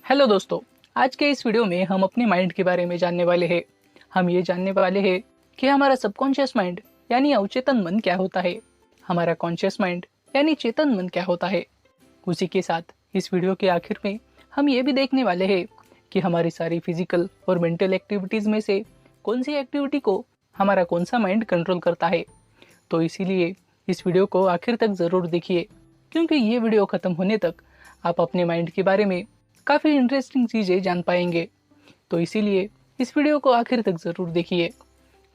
Hello दोस्तों, आज के इस वीडियो में हम अपने माइंड के बारे में जानने वाले हैं। हम ये जानने वाले हैं कि हमारा सबकॉन्शियस माइंड यानी अवचेतन मन क्या होता है, हमारा कॉन्शियस माइंड यानी चेतन मन क्या होता है। उसी के साथ इस वीडियो के आखिर में हम ये भी देखने वाले हैं कि हमारी सारी फिजिकल और मेंटल एक्टिविटीज में से कौन सी एक्टिविटी को हमारा कौन सा माइंड कंट्रोल करता है। तो इसीलिए इस वीडियो को आखिर तक ज़रूर देखिए, क्योंकि ये वीडियो ख़त्म होने तक आप अपने माइंड के बारे में काफ़ी इंटरेस्टिंग चीज़ें जान पाएंगे। तो इसीलिए इस वीडियो को आखिर तक ज़रूर देखिए।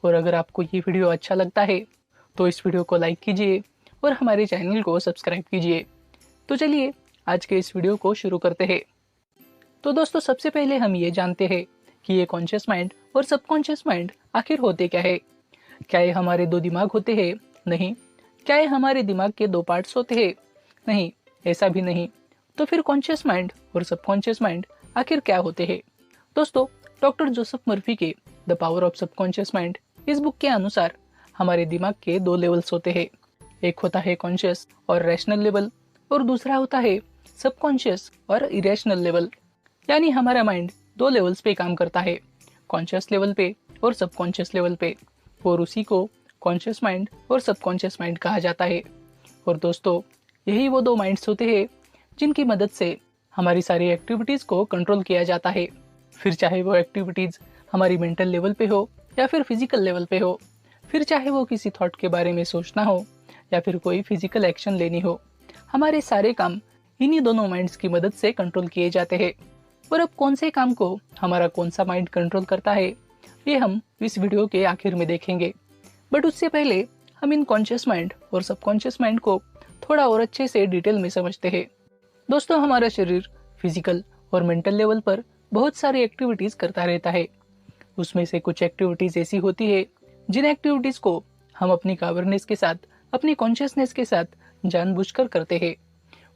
और अगर आपको ये वीडियो अच्छा लगता है तो इस वीडियो को लाइक कीजिए और हमारे चैनल को सब्सक्राइब कीजिए। तो चलिए आज के इस वीडियो को शुरू करते हैं। तो दोस्तों, सबसे पहले हम ये जानते हैं कि ये कॉन्शियस माइंड और सबकॉन्शियस माइंड आखिर होते क्या है। क्या ये हमारे दो दिमाग होते हैं? नहीं। क्या ये हमारे दिमाग के दो पार्ट्स होते हैं? नहीं, ऐसा भी नहीं। तो फिर कॉन्शियस माइंड और सबकॉन्शियस माइंड आखिर क्या होते हैं? दोस्तों, डॉक्टर जोसेफ मर्फी के the power of subconscious mind इस बुक के अनुसार हमारे दिमाग के दो लेवल्स होते हैं। एक होता है कॉन्शियस और रैशनल लेवल, और दूसरा होता है सबकॉन्शियस और इरेशनल लेवल। यानी हमारा माइंड दो लेवल्स पे काम करता है, कॉन्शियस लेवल पे और सबकॉन्शियस लेवल पे, और उसी को कॉन्शियस माइंड और सबकॉन्शियस माइंड कहा जाता है। और दोस्तों, यही वो दो माइंड्स होते हैं जिनकी मदद से हमारी सारी एक्टिविटीज़ को कंट्रोल किया जाता है। फिर चाहे वो एक्टिविटीज़ हमारी मेंटल लेवल पे हो या फिर फिजिकल लेवल पे हो, फिर चाहे वो किसी थॉट के बारे में सोचना हो या फिर कोई फिजिकल एक्शन लेनी हो, हमारे सारे काम इन्हीं दोनों माइंड्स की मदद से कंट्रोल किए जाते हैं। और अब कौन से काम को हमारा कौन सा माइंड कंट्रोल करता है, ये हम इस वीडियो के आखिर में देखेंगे। बट उससे पहले हम इन कॉन्शियस माइंड और सबकॉन्शियस माइंड को थोड़ा और अच्छे से डिटेल में समझते हैं। दोस्तों, हमारा शरीर फिजिकल और मेंटल लेवल पर बहुत सारी एक्टिविटीज़ करता रहता है। उसमें से कुछ एक्टिविटीज़ ऐसी होती है जिन एक्टिविटीज़ को हम अपनी अवेयरनेस के साथ, अपनी कॉन्शियसनेस के साथ जानबूझकर करते हैं,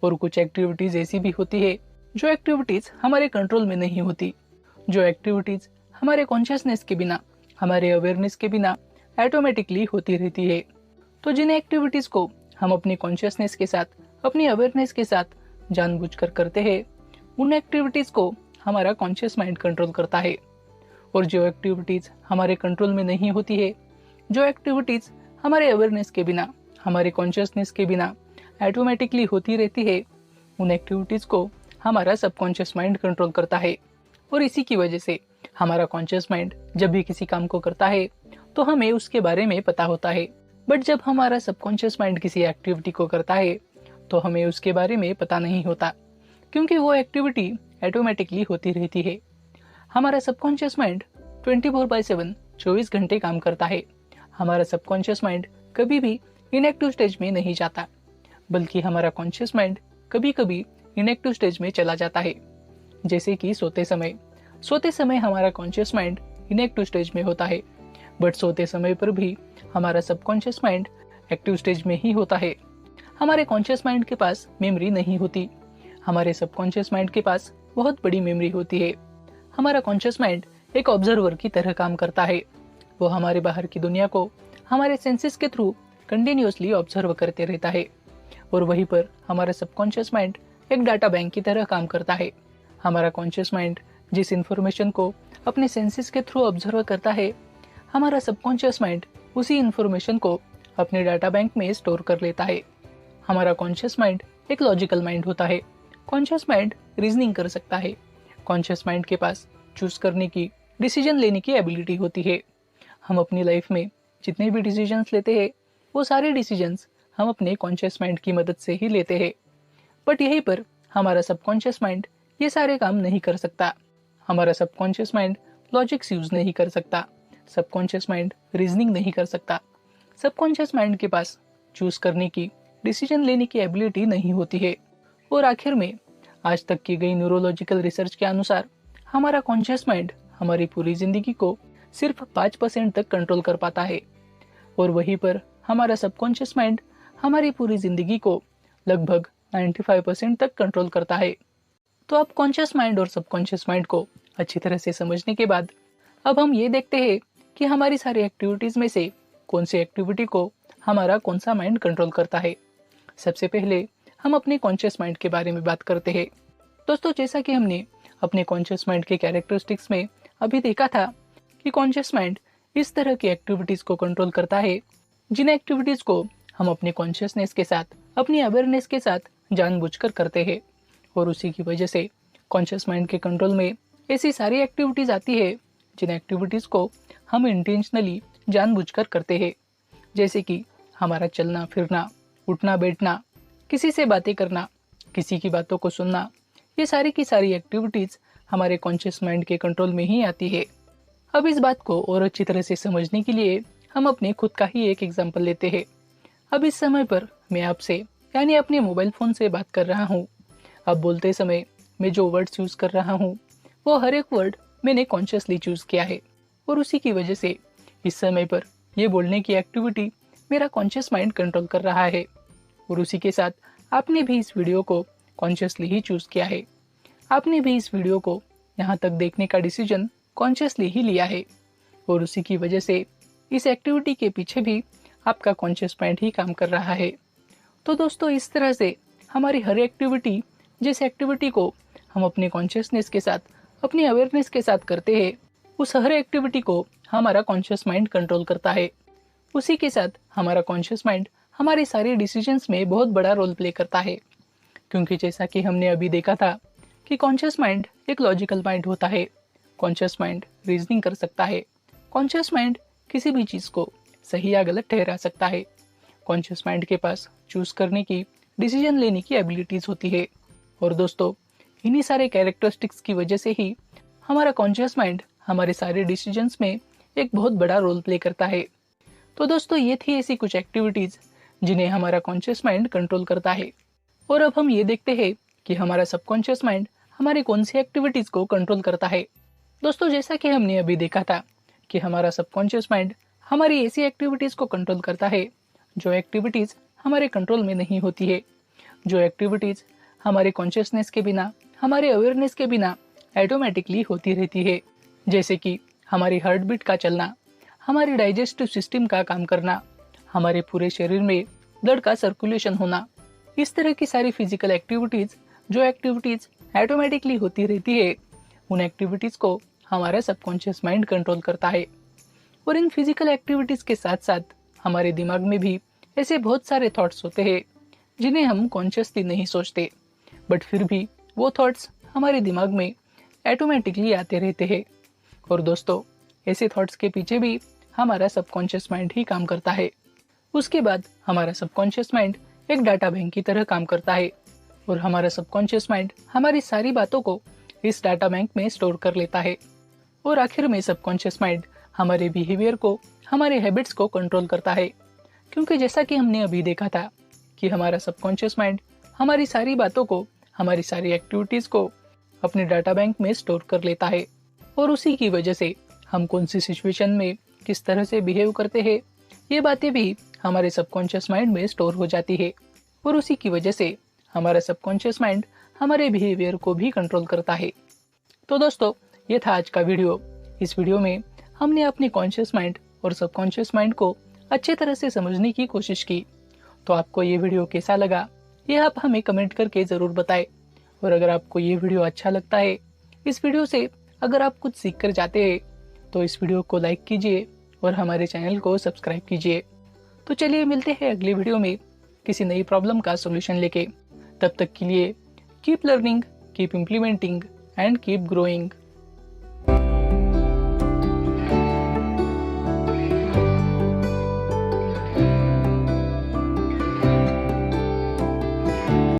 और कुछ एक्टिविटीज़ ऐसी भी होती है जो एक्टिविटीज़ हमारे कंट्रोल में नहीं होती, जो एक्टिविटीज़ हमारे कॉन्शियसनेस के बिना, हमारे अवेयरनेस के बिना ऑटोमेटिकली होती रहती है। तो जिन एक्टिविटीज़ को हम अपनी कॉन्शियसनेस के साथ, अपनी अवेयरनेस के साथ जानबूझकर करते हैं, उन एक्टिविटीज़ को हमारा कॉन्शियस माइंड कंट्रोल करता है। और जो एक्टिविटीज़ हमारे कंट्रोल में नहीं होती है, जो एक्टिविटीज़ हमारे अवेयरनेस के बिना, हमारे कॉन्शियसनेस के बिना ऑटोमेटिकली होती रहती है, उन एक्टिविटीज़ को हमारा सबकॉन्शियस माइंड कंट्रोल करता है। और इसी की वजह से हमारा कॉन्शियस माइंड जब भी किसी काम को करता है तो हमें उसके बारे में पता होता है। बट जब हमारा सबकॉन्शियस माइंड किसी एक्टिविटी को करता है तो हमें उसके बारे में पता नहीं होता, क्योंकि वो एक्टिविटी ऑटोमेटिकली होती रहती है। हमारा सबकॉन्शियस माइंड 24/7 24 घंटे काम करता है। हमारा सबकॉन्शियस माइंड कभी भी इनएक्टिव स्टेज में नहीं जाता, बल्कि हमारा कॉन्शियस माइंड कभी कभी इनएक्टिव स्टेज में चला जाता है, जैसे कि सोते समय हमारा कॉन्शियस माइंड इनएक्टिव स्टेज में होता है, बट सोते समय पर भी हमारा सबकॉन्शियस माइंड एक्टिव स्टेज में ही होता है। हमारे कॉन्शियस माइंड के पास मेमोरी नहीं होती, हमारे सबकॉन्शियस माइंड के पास बहुत बड़ी मेमोरी होती है। हमारा कॉन्शियस माइंड एक ऑब्जर्वर की तरह काम करता है। वो हमारे बाहर की दुनिया को हमारे सेंसेस के थ्रू कंटिन्यूअसली ऑब्जर्व करते रहता है। और वहीं पर हमारा सबकॉन्शियस माइंड एक डाटा बैंक की तरह काम करता है। हमारा कॉन्शियस माइंड जिस इन्फॉर्मेशन को अपने सेंसेस के थ्रू ऑब्जर्व करता है, हमारा सबकॉन्शियस माइंड उसी इन्फॉर्मेशन को अपने डाटा बैंक में स्टोर कर लेता है। हमारा कॉन्शियस माइंड एक लॉजिकल माइंड होता है। कॉन्शियस माइंड रीजनिंग कर सकता है। कॉन्शियस माइंड के पास चूज करने की, डिसीजन लेने की एबिलिटी होती है। हम अपनी लाइफ में जितने भी डिसीजंस लेते हैं, वो सारे डिसीजंस हम अपने कॉन्शियस माइंड की मदद से ही लेते हैं। बट यहीं पर हमारा सबकॉन्शियस माइंड ये सारे काम नहीं कर सकता। हमारा सबकॉन्शियस माइंड लॉजिक्स यूज नहीं कर सकता, सबकॉन्शियस माइंड रीजनिंग नहीं कर सकता। सबकॉन्शियस माइंड के पास चूज करने की, डिसीजन लेने की एबिलिटी नहीं होती है। और आखिर में आज तक की गई न्यूरोलॉजिकल रिसर्च के अनुसार हमारा कॉन्शियस माइंड हमारी पूरी जिंदगी को सिर्फ 5% तक कंट्रोल कर पाता है, और वहीं पर हमारा सबकॉन्शियस माइंड हमारी पूरी जिंदगी को लगभग 95% तक कंट्रोल करता है। तो अब कॉन्शियस माइंड और सबकॉन्शियस माइंड को अच्छी तरह से समझने के बाद अब हम ये देखते हैं कि हमारी सारी एक्टिविटीज में से कौन सी एक्टिविटी को हमारा कौन सा माइंड कंट्रोल करता है। सबसे पहले हम अपने कॉन्शियस माइंड के बारे में बात करते हैं। दोस्तों, जैसा कि हमने अपने कॉन्शियस माइंड के कैरेक्टरिस्टिक्स में अभी देखा था कि कॉन्शियस माइंड इस तरह की एक्टिविटीज को कंट्रोल करता है जिन एक्टिविटीज को हम अपने कॉन्शियसनेस के साथ, अपनी अवेयरनेस के साथ जानबूझकर करते हैं। और उसी की वजह से कॉन्शियस माइंड के कंट्रोल में ऐसी सारी एक्टिविटीज आती है जिन एक्टिविटीज को हम इंटेंशनली जानबूझकर करते हैं, जैसे कि हमारा चलना फिरना, उठना बैठना, किसी से बातें करना, किसी की बातों को सुनना। ये सारी की सारी एक्टिविटीज हमारे कॉन्शियस माइंड के कंट्रोल में ही आती है। अब इस बात को और अच्छी तरह से समझने के लिए हम अपने खुद का ही एक एग्जाम्पल लेते हैं। अब इस समय पर मैं आपसे यानी अपने मोबाइल फोन से बात कर रहा हूँ। अब बोलते समय मैं जो वर्ड्स यूज कर रहा हूँ वो हर एक वर्ड मैंने कॉन्शियसली चूज किया है, और उसी की वजह से इस समय पर ये बोलने की एक्टिविटी मेरा कॉन्शियस माइंड कंट्रोल कर रहा है। और उसी के साथ आपने भी इस वीडियो को कॉन्शियसली ही चूज किया है। आपने भी इस वीडियो को यहाँ तक देखने का डिसीजन कॉन्शियसली ही लिया है, और उसी की वजह से इस एक्टिविटी के पीछे भी आपका कॉन्शियस माइंड ही काम कर रहा है। तो दोस्तों, इस तरह से हमारी हर एक्टिविटी, जिस एक्टिविटी को हम अपने कॉन्शियसनेस के साथ, अपनी अवेयरनेस के साथ करते हैं, उस हर एक्टिविटी को हमारा कॉन्शियस माइंड कंट्रोल करता है। उसी के साथ हमारा कॉन्शियस माइंड हमारे सारे डिसीजंस में बहुत बड़ा रोल प्ले करता है, क्योंकि जैसा कि हमने अभी देखा था कि कॉन्शियस माइंड एक लॉजिकल माइंड होता है। कॉन्शियस माइंड रीजनिंग कर सकता है। कॉन्शियस माइंड किसी भी चीज को सही या गलत ठहरा सकता है। कॉन्शियस माइंड के पास चूज करने की, डिसीजन लेने की एबिलिटीज होती है। और दोस्तों, इन्हीं सारे कैरेक्टरिस्टिक्स की वजह से ही हमारा कॉन्शियस माइंड हमारे सारे डिसीजंस में एक बहुत बड़ा रोल प्ले करता है। तो दोस्तों, ये थी ऐसी कुछ एक्टिविटीज जिन्हें हमारा कॉन्शियस माइंड कंट्रोल करता है। और अब हम ये देखते हैं कि हमारा सबकॉन्शियस माइंड हमारी कौन सी एक्टिविटीज को कंट्रोल करता है। दोस्तों, जैसा कि हमने अभी देखा था कि हमारा सबकॉन्शियस माइंड हमारी ऐसी एक्टिविटीज को कंट्रोल करता है जो एक्टिविटीज हमारे कंट्रोल में नहीं होती है, जो एक्टिविटीज हमारे कॉन्शियसनेस के बिना, हमारे अवेयरनेस के बिना ऑटोमेटिकली होती रहती है, जैसे कि हमारी हार्ट बीट का चलना, हमारी डाइजेस्टिव सिस्टम का काम करना, हमारे पूरे शरीर में ब्लड का सर्कुलेशन होना। इस तरह की सारी फिजिकल एक्टिविटीज, जो एक्टिविटीज ऑटोमेटिकली होती रहती है, उन एक्टिविटीज को हमारा सबकॉन्शियस माइंड कंट्रोल करता है। और इन फिजिकल एक्टिविटीज के साथ साथ हमारे दिमाग में भी ऐसे बहुत सारे थॉट्स होते हैं जिन्हें हम कॉन्शियसली नहीं सोचते, बट फिर भी वो थॉट्स हमारे दिमाग में ऑटोमेटिकली आते रहते हैं। और दोस्तों, ऐसे थॉट्स के पीछे भी हमारा सबकॉन्शियस माइंड ही काम करता है। उसके बाद हमारा सबकॉन्शियस माइंड एक डाटा बैंक की तरह काम करता है, और हमारा सबकॉन्शियस माइंड हमारी सारी बातों को इस डाटा बैंक में स्टोर कर लेता है। और आखिर में सबकॉन्शियस माइंड हमारे बिहेवियर को, हमारे हैबिट्स को कंट्रोल करता है, क्योंकि जैसा कि हमने अभी देखा था कि हमारा सबकॉन्शियस माइंड हमारी सारी बातों को, हमारी सारी एक्टिविटीज को अपने डाटा बैंक में स्टोर कर लेता है। और उसी की वजह से हम कौन सी सिचुएशन में किस तरह से बिहेव करते हैं, ये बातें भी हमारे सबकॉन्शियस माइंड में स्टोर हो जाती है। और उसी की वजह से हमारा सबकॉन्शियस माइंड हमारे बिहेवियर को भी कंट्रोल करता है। तो दोस्तों, ये था आज का वीडियो। इस वीडियो में हमने अपने कॉन्शियस माइंड और सबकॉन्शियस माइंड को अच्छे तरह से समझने की कोशिश की। तो आपको ये वीडियो कैसा लगा, ये आप हमें कमेंट करके ज़रूर बताएं। और अगर आपको ये वीडियो अच्छा लगता है, इस वीडियो से अगर आप कुछ सीख कर जाते हैं, तो इस वीडियो को लाइक कीजिए और हमारे चैनल को सब्सक्राइब कीजिए। तो चलिए मिलते हैं अगली वीडियो में किसी नई प्रॉब्लम का सोल्यूशन लेके। तब तक के लिए keep learning, keep implementing and keep growing.